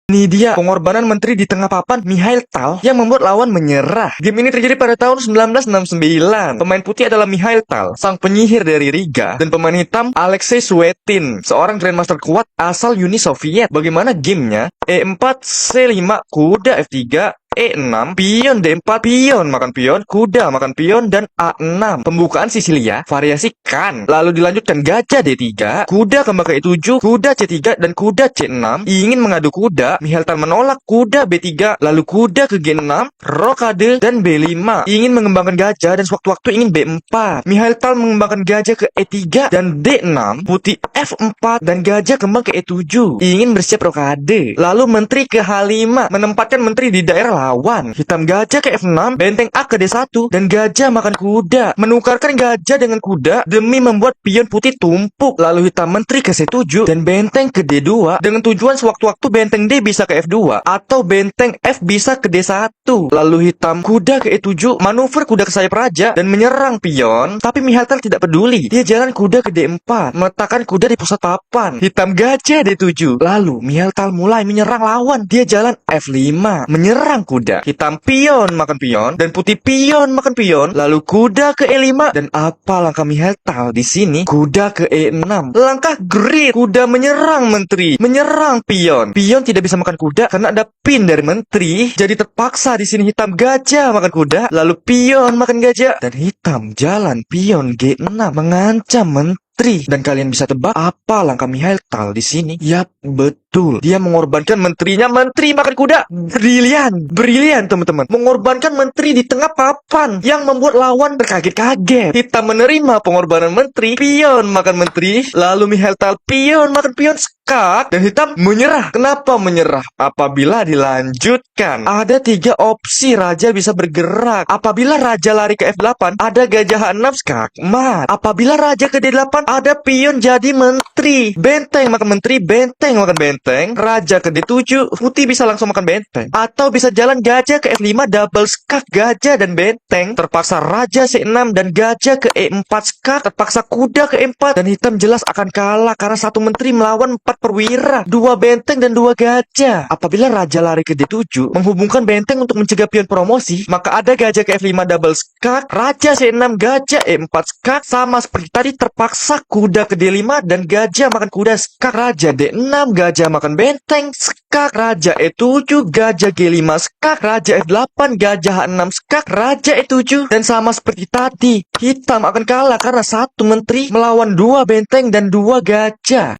Ini dia pengorbanan menteri di tengah papan Mikhail Tal yang membuat lawan menyerah. Game ini terjadi pada tahun 1969. Pemain putih adalah Mikhail Tal, sang penyihir dari Riga, dan pemain hitam Alexei Suetin, seorang grandmaster kuat asal Uni Soviet. Bagaimana gamenya? E4, C5, kuda F3, E6, pion D4, pion makan pion, kuda makan pion, dan A6. Pembukaan Sisilia, variasi kan. Lalu dilanjutkan gajah D3, kuda kembang ke E7, kuda C3, dan kuda C6. Ingin mengadu kuda, Mikhail Tal menolak kuda B3, lalu kuda ke G6, rokade, dan B5. Ingin mengembangkan gajah dan sewaktu-waktu ingin B4. Mikhail Tal mengembangkan gajah ke E3 dan D6, putih F4, dan gajah kembang ke E7. Ingin bersiap rokade. Lalu menteri ke H5, menempatkan menteri di daerah lawan. Hitam gajah ke F6, benteng A ke D1, dan gajah makan kuda. Menukarkan gajah dengan kuda demi membuat pion putih tumpuk. Lalu hitam menteri ke C7 dan benteng ke D2 dengan tujuan sewaktu-waktu benteng D bisa ke F2 atau benteng F bisa ke D1. Lalu hitam kuda ke E7, manuver kuda ke sayap raja dan menyerang pion. Tapi Mikhail Tal tidak peduli. Dia jalan kuda ke D4, meletakkan kuda di pusat papan. Hitam gajah D7. Lalu Mikhail Tal mulai menyerang lawan. Dia jalan F5, menyerang kuda. Hitam pion makan pion dan putih pion makan pion. Lalu kuda ke E5 dan apa langkah Mikhail Tal di sini? Kuda ke E6. Langkah grid. Kuda menyerang menteri, menyerang pion. Pion tidak bisa makan kuda karena ada pin dari menteri. Jadi terpaksa di sini hitam gajah makan kuda, lalu pion makan gajah, dan hitam jalan pion G6 mengancam menteri. Dan kalian bisa tebak apa langkah Mikhail Tal di sini? Yap, betul. Dia mengorbankan menterinya. Menteri makan kuda. Brilian, brilian teman-teman. Mengorbankan menteri di tengah papan yang membuat lawan terkaget-kaget. Hitam menerima pengorbanan menteri. Pion makan menteri. Lalu Mikhail Tal pion makan pion. Skak, dan hitam menyerah. Kenapa menyerah? Apabila dilanjutkan, ada 3 opsi raja bisa bergerak. Apabila raja lari ke F8, ada gajah H6 skak mat. Apabila raja ke D8, ada pion jadi menteri. Benteng makan menteri, benteng makan benteng. Raja ke D7, putih bisa langsung makan benteng. Atau bisa jalan gajah ke F5, double skak gajah dan benteng. Terpaksa raja C6 dan gajah ke E4 skak. Terpaksa kuda ke E4, dan hitam jelas akan kalah karena satu menteri melawan 4 perwira, 2 benteng dan 2 gajah. Apabila raja lari ke D7, menghubungkan benteng untuk mencegah pion promosi, maka ada gajah ke F5 double skak, raja C6, gajah E4 skak. Sama seperti tadi, terpaksa kuda ke D5 dan gajah makan kuda skak. Raja D6, gajah makan benteng skak. Raja E7, gajah G5 skak. Raja F8, gajah H6 skak. Raja E7, dan sama seperti tadi, hitam akan kalah karena satu menteri melawan 2 benteng dan 2 gajah.